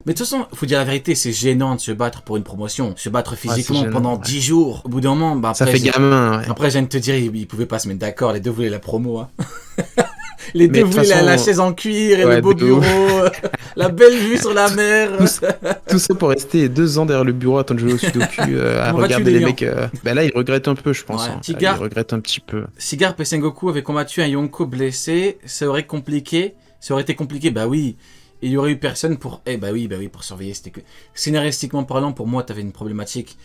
Mais de toute façon, faut dire la vérité, c'est gênant de se battre pour une promotion. Se battre physiquement gênant, pendant 10 jours. Au bout d'un moment, bah Ça après, fait gamin, ouais. après, je viens de te dire, ils pouvaient pas se mettre d'accord. Les deux voulaient la promo, hein. Les Mais deux de toute voulaient la façon, chaise en cuir et ouais, le beau de ouf. bureau, la belle vue sur la mer. Tout ça pour rester 2 ans derrière le bureau à attendre de jouer au Sudoku, à Comment vas-tu, regarder les Léon? mecs. Bah là, il regrette un peu, je pense. Ouais. Hein. Là, il Cigar, regrette un petit peu. Cigar et Sengoku avaient combattu un Yonko blessé. Ça aurait compliqué. Ça aurait été compliqué, bah oui. Il y aurait eu personne pour. Bah oui, pour surveiller. C'était que. Scénaristiquement parlant, pour moi, t'avais une problématique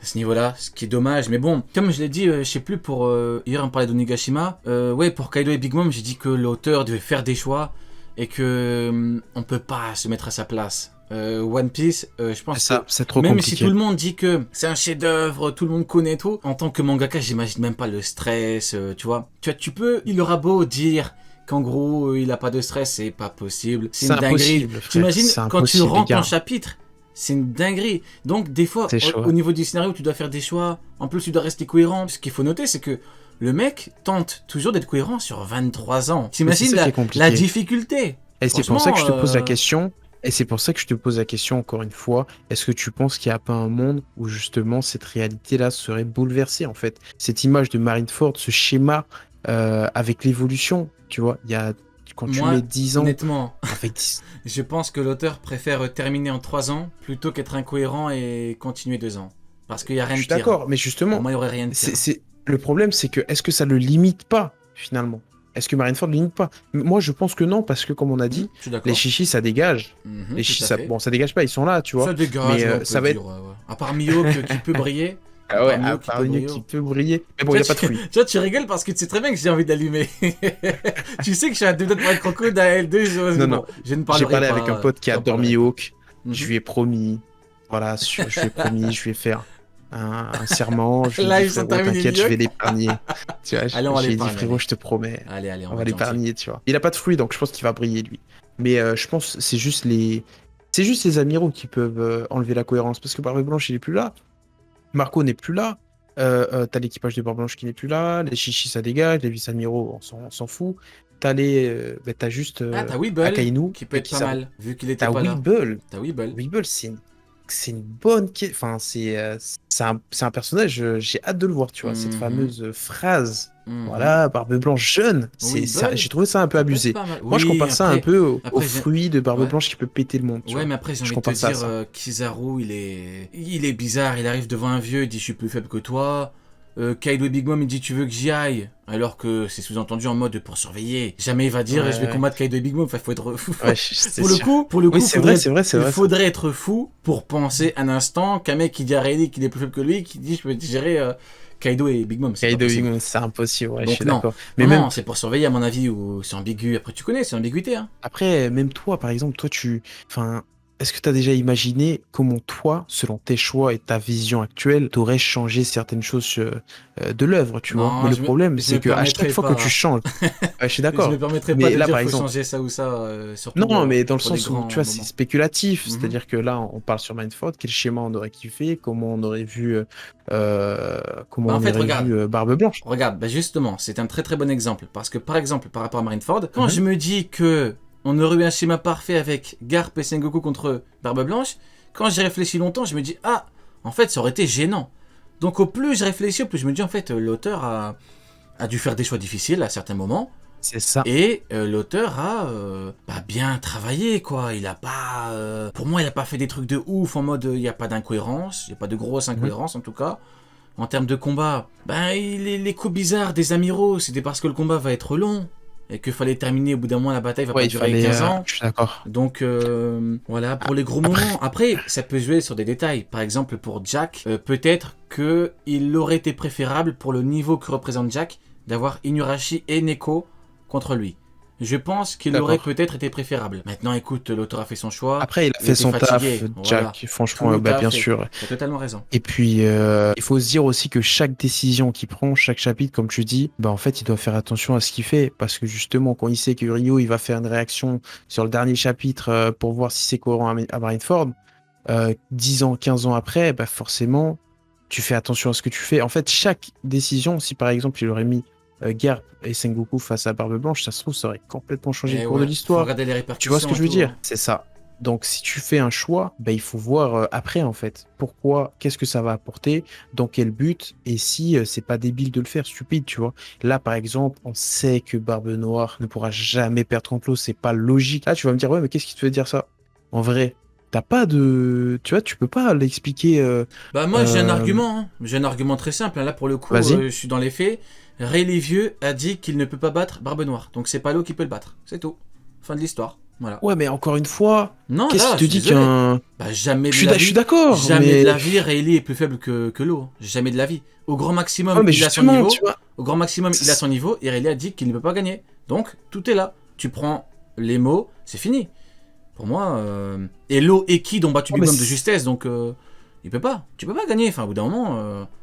à ce niveau-là, ce qui est dommage. Mais bon, comme je l'ai dit, je sais plus, pour. Hier, on parlait d'Onigashima. Ouais, pour Kaido et Big Mom, j'ai dit que l'auteur devait faire des choix et que. On peut pas se mettre à sa place. One Piece, je pense Ça, que. c'est trop Même compliqué. si tout le monde dit que c'est un chef-d'œuvre, tout le monde connaît tout, en tant que mangaka, j'imagine même pas le stress, tu vois. Tu peux. Il aura beau dire qu'en gros, il a pas de stress, c'est pas possible. C'est une dinguerie. Impossible, frère. T'imagines, C'est quand tu impossible, rentres les ton gars. chapitre, c'est une dinguerie. Donc, des fois, C'est chaud, au niveau du scénario, tu dois faire des choix. En plus, tu dois rester cohérent. Ce qu'il faut noter, c'est que le mec tente toujours d'être cohérent sur 23 ans. T'imagines ça qui est la compliqué. difficulté. Et c'est pour ça que je te pose la Franchement, question. Et c'est pour ça que je te pose la question encore une fois. Est-ce que tu penses qu'il n'y a pas un monde où justement cette réalité-là serait bouleversée en fait? Cette image de Marineford, ce schéma avec l'évolution, tu vois, il y a quand tu moi, mets 10 ans honnêtement, avec 10... je pense que l'auteur préfère terminer en 3 ans plutôt qu'être incohérent et continuer 2 ans. Parce qu'il n'y a Je rien de suis pire. d'accord, mais Pour justement, moi, il n'y aurait rien de pire. le problème c'est que est-ce que ça le limite pas finalement? Est-ce que Marineford ne limite pas? Moi je pense que non, parce que comme on a dit, Je suis d'accord. les chichis ça dégage. Mhm, Les tout chichis, à ça, fait. bon, ça dégage pas, ils sont là, tu vois. Ça dégage, Mais ouais, on peut ça va dire. être. Ouais, ouais. À part Mihawk qui peut briller. Ah ouais, Mihawk à qui part peut mieux briller. qui peut briller. Mais bon, Tu il n'y vois, a pas de fruits. tu vois, tu rigoles parce que tu sais très bien que j'ai envie d'allumer. Tu sais que je suis à deux doigts de prendre crocodile. Non, non. Je ne J'ai parlerai parlé pas. avec un pote qui J'en adore parlerai pas. Mihawk. Mhm. Je lui ai promis. Voilà, je lui ai promis, je lui ai fait un serment. Je lui ai Là, dit, ils sont frérot, terminés, t'inquiète, je vais Mihawk. l'épargner. Tu vois, Allez, on va j'ai dit, l'épargner. frérot, Allez, je te promets, allez, on on va va être gentil. l'épargner, tu vois. Il a pas de fruits, donc je pense qu'il va briller, lui. Mais je pense que c'est juste les amiraux qui peuvent enlever la cohérence. Parce que Barbe Blanche, il est plus là. Marco n'est plus là. T'as l'équipage de Barbe Blanche qui n'est plus là. Les chichis, ça dégage. Les vice-amiraux, on s'en fout. T'as juste Ah, t'as Weeble Akainu qui peut et être pas mal, vu qu'il était T'as pas là. Weeble. T'as Weeble. Weeble, c'est une bonne... Enfin, c'est un personnage, j'ai hâte de le voir, tu vois. Cette Mhm, fameuse phrase, mhm. voilà, Barbe Blanche jeune. Weeble, J'ai trouvé ça un peu ça peut être abusé. pas mal. Moi, je Oui, compare ça un peu au après, fruit de Barbe ouais. Blanche qui peut péter le monde, tu Ouais, vois. mais après, j'ai Je envie de te compare ça à dire, ça. Kizaru, il est bizarre. Il arrive devant un vieux, il dit je suis plus faible que toi. Kaido et Big Mom, il dit tu veux que j'y aille, alors que c'est sous-entendu en mode pour surveiller. Jamais il va dire je vais Ouais, combattre Kaido et Big Mom. Enfin, faut être fou. ouais, c'est Pour le sûr. coup, Oui, c'est vrai, c'est vrai, c'est il vrai. faudrait être fou pour penser un instant qu'un mec qui dit à Rayleigh qu'il est plus faible que lui, qui dit je peux gérer Kaido et Big Mom, c'est pas Kaido, possible. c'est impossible, ouais, je Donc suis non, d'accord. non, Mais même, non, c'est pour surveiller à mon avis ou c'est ambigu. Après tu connais, c'est ambiguïté, hein. après, même toi, par exemple, enfin, est-ce que tu as déjà imaginé comment toi, selon tes choix et ta vision actuelle, t'aurais changé certaines choses de l'œuvre, tu vois? Mais Non, le problème, je c'est me que à chaque permettrai fois que tu pas. changes, ouais, je suis Je me d'accord. permettrai pas Mais de là, dire par faut exemple, changer ça ou ça, surtout non, mais dans le pour les sens où, grands tu vois, c'est moments. spéculatif. Mhm. C'est-à-dire que là, on parle sur Mindford, quel schéma on aurait kiffé, comment on aurait vu, comment Bah en on fait, aurait regarde, vu Barbe Blanche. bah justement, c'est un très très bon exemple. Parce que par exemple, par rapport à Marineford, quand Mhm. je me dis que on aurait eu un schéma parfait avec Garp et Sengoku contre Barbe Blanche, quand j'y réfléchis longtemps, je me dis ah, en fait, ça aurait été gênant. Donc au plus je réfléchis, au plus je me dis en fait, l'auteur a dû faire des choix difficiles à certains moments. C'est ça. Et l'auteur a bien travaillé, quoi. Il a pas... pour moi, il a pas fait des trucs de ouf en mode il n'y a pas d'incohérence, il n'y a pas de grosse Mhm. incohérence en tout cas. En termes de combat, les coups bizarres des amiraux, c'était parce que le combat va être long et qu'il fallait terminer au bout d'un mois, la bataille va Ouais, pas il durer fallait. 15 ans. Je suis d'accord. Donc voilà, pour les gros Après, moments. Après, ça peut jouer sur des détails. Par exemple, pour Jack, peut-être qu'il aurait été préférable pour le niveau que représente Jack d'avoir Inurashi et Neko contre lui. Je pense qu'il aurait d'accord. peut-être été préférable. Maintenant, écoute, l'auteur a fait son choix. Après, il a Il fait était son fatigué. taf, Voilà. Jack. Franchement, Tout bah, à bien fait. sûr. Tu as totalement raison. Et puis, il faut se dire aussi que chaque décision qu'il prend, chaque chapitre, comme tu dis, bah en fait, il doit faire attention à ce qu'il fait. Parce que justement, quand il sait que Ryo, il va faire une réaction sur le dernier chapitre pour voir si c'est cohérent à Marineford, 10 ans, 15 ans après, bah forcément, tu fais attention à ce que tu fais. En fait, chaque décision, si par exemple, il aurait mis Garp et Sengoku face à Barbe Blanche, ça se trouve, ça aurait complètement changé le Et cours de ouais, faut l'histoire. regarder les Tu vois ce répercussions que et je veux tout, dire? hein. C'est ça. Donc, si tu fais un choix, ben, il faut voir après, en fait. Pourquoi, qu'est-ce que ça va apporter, dans quel but, et si c'est pas débile de le faire, stupide, tu vois. Là, par exemple, on sait que Barbe Noire ne pourra jamais perdre contre l'eau, c'est pas logique. Là, tu vas me dire, ouais, mais qu'est-ce qui te fait dire ça? En vrai, t'as pas de. Tu vois, tu peux pas l'expliquer. Bah moi j'ai un argument, hein. J'ai un argument très simple, hein. Là pour le coup, Vas-y. je suis dans les faits. Ray Lévieux a dit qu'il ne peut pas battre Barbe Noire, donc c'est pas l'eau qui peut le battre, c'est tout. Fin de l'histoire, voilà. Ouais, mais encore une fois, Non, qu'est-ce qui là, te je suis dit désolé. qu'un. Bah jamais Je de la je suis vie, d'accord, jamais de mais. la vie, Rayleigh est plus faible que l'eau. Jamais de la vie. Au grand Ouais, maximum, mais il a son justement, tu niveau. vois. Au grand maximum, il a son niveau, et Rayleigh a dit qu'il ne peut pas gagner. Donc, tout est là. Tu prends les mots, c'est fini. Pour moi, et l'eau et Kid ont battu Ouais, Big mais Mom de justesse, donc il peut pas. Tu peux pas gagner. Enfin, au bout d'un moment,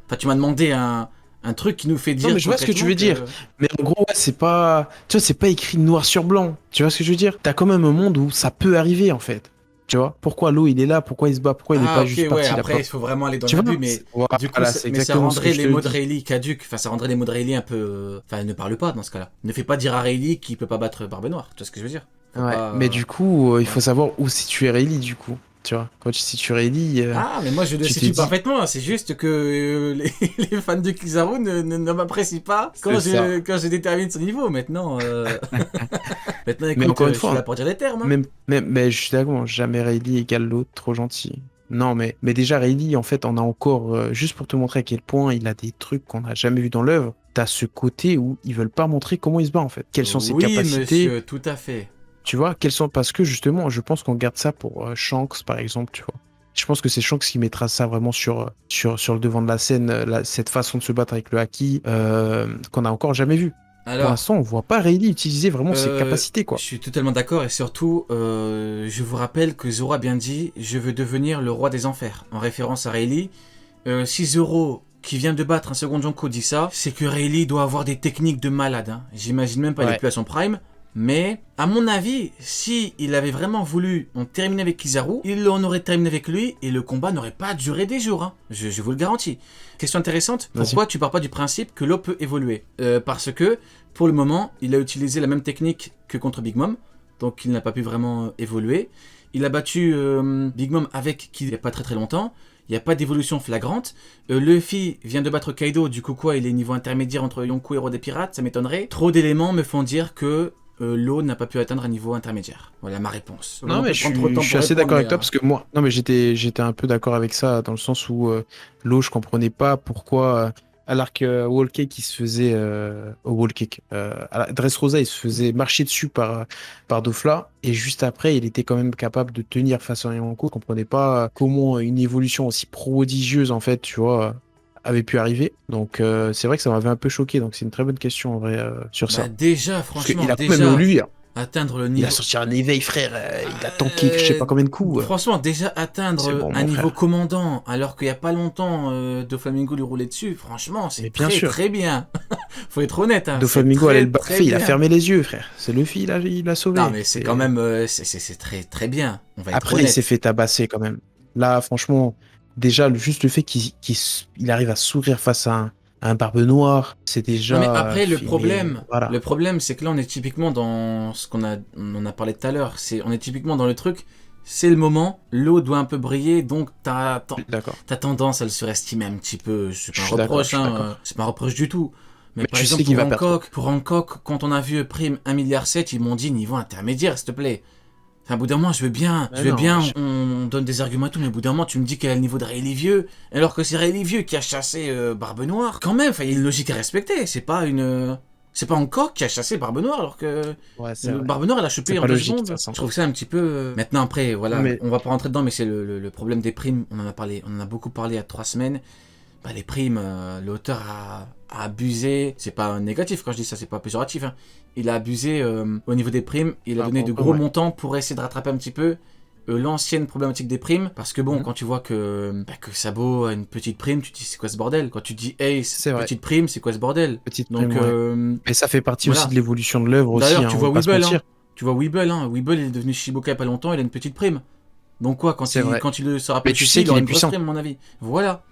enfin, tu m'as demandé un truc qui nous fait non, mais dire je vois ce que tu concrètement veux dire. que. Mais en gros, ouais, c'est pas. Tu vois, c'est pas écrit noir sur blanc. Tu vois ce que je veux dire? T'as quand même un monde où ça peut arriver, en fait. Tu vois? Pourquoi l'eau, il est là? Pourquoi il se bat? Pourquoi il n'est Ah, pas ok, juste ouais. parti là? Après, il faut vraiment aller dans Tu l'abus, vois? mais du coup, Voilà, c'est mais ça exactement ce que rendrait je les te mots de dis. Rayleigh caduques. Enfin, ça rendrait les mots de Rayleigh un peu. Enfin, elle ne parle pas dans ce cas-là. Ne fais pas dire à Rayleigh qu'il peut pas battre Barbe Noire. Tu vois ce que je veux dire? Faut Ouais, pas. mais du coup, il faut Voilà. savoir où situer Rayleigh, du coup. Tu vois? Quand tu situes Rayleigh, Ah, mais moi je le tu te situe dis. parfaitement. C'est juste que les fans de Kizaru ne m'apprécient pas C'est ça. quand je détermine son niveau. Maintenant, maintenant, Mais écoute, encore une je suis là fois, pour dire des termes. Hein. mais je suis d'accord, jamais Rayleigh égale l'autre, trop gentil. Non, mais déjà, Rayleigh, en fait, on a encore, juste pour te montrer à quel point il a des trucs qu'on n'a jamais vu dans l'œuvre, t'as ce côté où ils veulent pas montrer comment il se bat, en fait. Quelles sont ses Oui, capacités, monsieur, tout à fait. tu vois, quelles sont, parce que justement, je pense qu'on garde ça pour Shanks, par exemple, tu vois. Je pense que c'est Shanks qui mettra ça vraiment sur le devant de la scène, cette façon de se battre avec le haki, qu'on a encore jamais vu. Pour Alors, l'instant, on voit pas Rayleigh utiliser vraiment ses capacités, je quoi. suis totalement d'accord et surtout, je vous rappelle que Zoro a bien dit je veux devenir le roi des enfers, en référence à Rayleigh. Si Zoro, qui vient de battre un second Jonko, dit ça, c'est que Rayleigh doit avoir des techniques de malade. Hein. J'imagine même pas, il est Ouais. plus à son prime. Mais, à mon avis, si il avait vraiment voulu en terminer avec Kizaru, il en aurait terminé avec lui et le combat n'aurait pas duré des jours. Hein. Je vous le garantis. Question intéressante, Vas-y. pourquoi tu pars pas du principe que l'eau peut évoluer Parce que, pour le moment, il a utilisé la même technique que contre Big Mom, donc il n'a pas pu vraiment évoluer. Il a battu Big Mom avec qui il n'y a pas très très longtemps. Il n'y a pas d'évolution flagrante. Luffy vient de battre Kaido, du coup quoi, il est niveau intermédiaire entre Yonko et Roi des Pirates, ça m'étonnerait. Trop d'éléments me font dire que l'eau n'a pas pu atteindre un niveau intermédiaire. Voilà ma réponse. Non, On mais peut prendre trop de je temps suis pour assez répondre, d'accord mais avec toi parce que moi, non, mais j'étais un peu d'accord avec ça dans le sens où l'eau, je comprenais pas pourquoi à l'arc wall cake qui se faisait au wall cake, à la Dressrosa, il se faisait marcher dessus par Dofla et juste après, il était quand même capable de tenir face à Yonko. Je comprenais pas comment une évolution aussi prodigieuse en fait, tu vois, avait pu arriver. Donc c'est vrai que ça m'avait un peu choqué. Donc c'est une très bonne question en vrai sur bah ça déjà, parce franchement, qu'il a quand même déjà évolué, hein. atteindre le Il a niveau. sorti un éveil, frère. Il a tanké je sais pas combien de coups. Franchement, déjà C'est atteindre bon, un mon niveau frère. commandant alors qu'il y a pas longtemps Doflamingo lui roulait dessus, franchement, Mais c'est bien très sûr. très bien. Faut être honnête, hein, c'est Doflamingo allait très le très baffer. Il a bien. fermé les yeux, frère. C'est Luffy, il l'a Non, sauvé. mais c'est quand même, c'est très très bien. On va être Après, il s'est honnête. fait tabasser quand même. Là, franchement, déjà, juste le fait il arrive à sourire face à un barbe noire, c'est Non mais déjà après fait. Mais le voilà. problème c'est que là on est typiquement dans ce on en a parlé tout à l'heure, on est typiquement dans le truc, c'est le moment, l'eau doit un peu briller, donc D'accord. t'as tendance à le surestimer un petit peu, c'est Je pas un suis d'accord, je reproche, suis hein, d'accord. c'est pas un reproche du tout. Mais Mais par tu exemple sais qu'il va perdre. Pour Hancock, quand on a vu Prime 1,7 milliard, ils m'ont dit niveau intermédiaire s'il te plaît. Enfin, au bout d'un moment, Mais je veux non, bien, wesh. on donne des arguments et tout, mais au bout d'un moment, tu me dis quel est le niveau de Rayleigh Vieux, alors que c'est Rayleigh Vieux qui a chassé Barbe Noire. Quand même, enfin, il y a une logique à respecter, c'est pas Hancock qui a chassé Barbe Noire, alors que Ouais, c'est vrai. Barbe Noire, elle a C'est chopé en pas deux logique, de toute secondes. façon. Je trouve ça un petit peu... Maintenant, après, Non, voilà, mais on va pas rentrer dedans, mais c'est le problème des primes, on en a parlé, on en a beaucoup parlé il y a 3 semaines. Bah, les primes, l'auteur a abusé. C'est pas négatif quand je dis ça, c'est pas péjoratif. Hein. Il a abusé au niveau des primes. Il a par donné rapport de au gros ouais. montants pour essayer de rattraper un petit peu l'ancienne problématique des primes. Parce que bon, Mhm. quand tu vois que Sabo a une petite prime, tu te dis c'est quoi ce bordel. Quand tu dis Ace, C'est vrai. petite prime, c'est quoi ce bordel. Petite Donc prime, ouais. Mais ça fait partie aussi de voilà. l'évolution de l'œuvre aussi, D'ailleurs, hein, tu on vois va pas se Weeble, hein. mentir. Tu vois Weeble, hein. Weeble, il est devenu Shibuka il y a pas longtemps, il a une petite prime. Donc quoi, C'est vrai. quand il se Mais rappelle tu Sushi, sais il qu'il aura est une grosse puissant. prime, à mon avis. Voilà.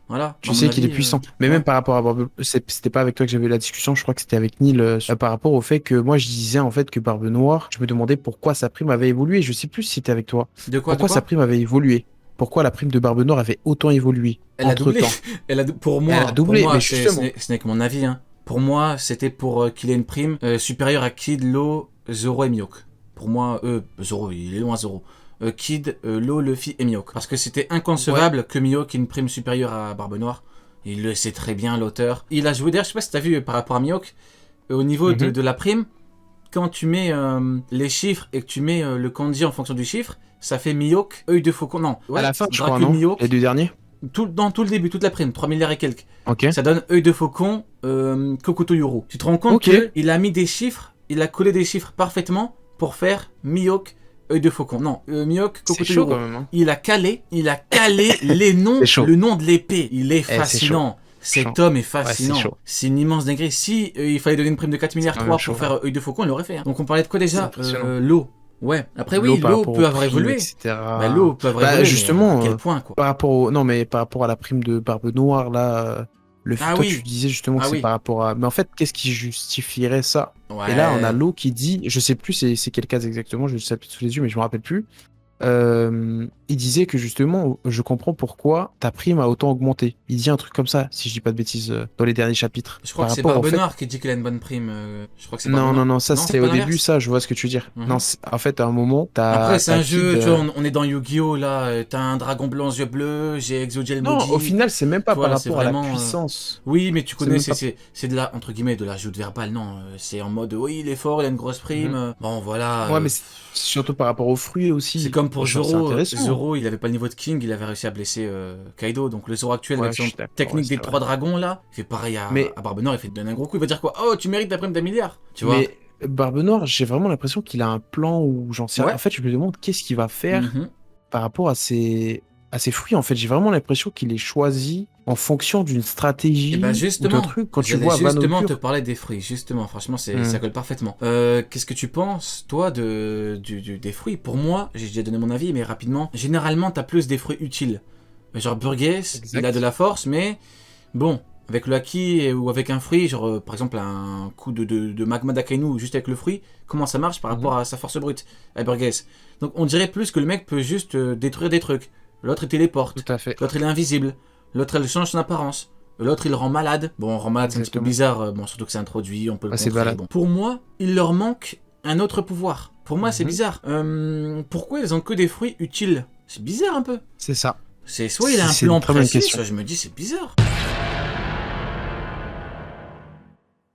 Voilà. Tu À mon sais qu'il est avis, puissant. Mais ouais. même par rapport à Barbe, c'était pas avec toi que j'avais eu la discussion, je crois que c'était avec Neil, par rapport au fait que moi je disais en fait que Barbe Noire, je me demandais pourquoi sa prime avait évolué. Je sais plus si c'était avec toi. De quoi, de Pourquoi sa quoi? prime avait évolué? Pourquoi la prime de Barbe Noire avait autant évolué Elle a doublé. entre-temps? Pour Elle a moi, doublé, mais justement. ce n'est que mon avis. Hein. Pour moi, c'était pour qu'il ait une prime supérieure à Kid, Law, Zoro et Mihawk. Pour moi, Zoro, il est loin Zoro. Kid, Law, Luffy et Mihawk. Parce que c'était inconcevable que Mihawk ait une prime supérieure à Barbe Noire. Il le sait très bien, l'auteur. Il a joué, d'ailleurs, je sais pas si t'as vu par rapport à Mihawk, au niveau Mhm. de la prime, quand tu mets les chiffres et que tu mets le kanji en fonction du chiffre, ça fait Mihawk, œil de faucon. Non, À ouais, la fin, je crois, Dracul non? Mihawk, Les deux derniers? dans tout le début, toute la prime, 3 milliards et quelques. Ok. Ça donne œil de faucon, Kokuto Yuru. Tu te rends compte Ok. qu'il a mis des chiffres, il a collé des chiffres parfaitement pour faire Mihawk, œil de faucon. Non, Mihawk, C'est Kokuto chaud Yuru. quand même. Hein. Il a calé les noms, C'est chaud. le nom de l'épée. Il est c'est fascinant. Cet Chaud. homme est Ouais, fascinant. c'est chaud. C'est une immense dinguerie. Si il fallait donner une prime de 4 milliards quand 3 même chaud, pour faire œil de faucon, il l'aurait fait. Hein. Donc on parlait de quoi C'est déjà impressionnant. L'eau. Ouais. Après oui, Par l'eau rapport peut aux avoir primes, évolué. etc. Bah, l'eau peut avoir Bah, évolué, justement, mais à quel point quoi. par rapport au... Non, mais par rapport à la prime de Barbe Noire, là, Ah toi, oui. tu disais justement que Ah c'est oui. par rapport à... Mais en fait, qu'est-ce qui justifierait ça? Ouais. Et là, on a l'eau qui dit, je sais plus c'est quel cas exactement, je le sous les yeux, mais je me rappelle plus. Il disait que justement, je comprends pourquoi ta prime a autant augmenté. Il dit un truc comme ça, si je dis pas de bêtises, dans les derniers chapitres. Je crois Par que c'est rapport au Barbe fait- Noire qui dit qu'il a une bonne prime. Je crois que c'est Barbe Non, Noire. non, non, ça Non, c'est c'est au pas début, l'inverse. ça, je vois ce que tu veux dire. Mhm. Non, en fait, à un moment, Après, c'est t'as un jeu, Kid, tu vois, on est dans Yu-Gi-Oh! Là, t'as un dragon blanc aux yeux bleus, j'ai Exogel Non, Maudit. au final, c'est même pas Tu vois, par c'est rapport à la vraiment, puissance. Oui, mais tu connais, même pas- c'est de la, entre guillemets, de la joute verbale, non. C'est en mode, oui, il est fort, il a une grosse prime. Mhm. Bon, voilà. Ouais, mais c'est surtout par rapport aux fruits aussi. C'est comme pour Je trouve ça Zoro. intéressant. Zoro, il avait pas le niveau de King, il avait réussi à blesser Kaido. Donc le Zoro actuel, Ouais, avec je son suis d'accord, technique ouais, des c'est 3 vrai. dragons, là, il fait pareil Mais- à Barbe Noire, il fait donner un gros coup, il va dire quoi? Oh, tu mérites ta prime d'un milliard. Tu vois? Mais Barbe Noire, j'ai vraiment l'impression qu'il a un plan où j'en sais rien. Ouais. En fait, je me demande qu'est-ce qu'il va faire Mhm. par rapport à ses fruits. En fait, j'ai vraiment l'impression qu'il est choisi en fonction d'une stratégie Et ben ou d'un justement, truc. Quand tu j'allais vois justement Wano te Pur, parler des fruits, justement, franchement, Hmm. ça colle parfaitement. Qu'est-ce que tu penses, toi, des fruits? Pour moi, j'ai déjà donné mon avis, mais rapidement, généralement, t'as plus des fruits utiles. Genre Burgess, Exact. il a de la force, mais bon, avec le haki ou avec un fruit, genre par exemple un coup de magma d'Akainu juste avec le fruit, comment ça marche par Mhm. rapport à sa force brute, à Burgess? Donc on dirait plus que le mec peut juste détruire des trucs. L'autre il téléporte, tout à fait. l'autre il est invisible, l'autre elle change son apparence. L'autre, il le rend malade. Bon, rend malade, c'est un petit peu Exactement. bizarre. Bon, surtout que c'est introduit, on peut le Ah, c'est contrer. balade. Bon. Pour moi, il leur manque un autre pouvoir. Pour moi, c'est Mhm. bizarre. Pourquoi ils ont que des fruits utiles? C'est bizarre un peu. C'est ça. C'est soit il a un C'est plan une très bonne précis, question. soit je me dis c'est bizarre.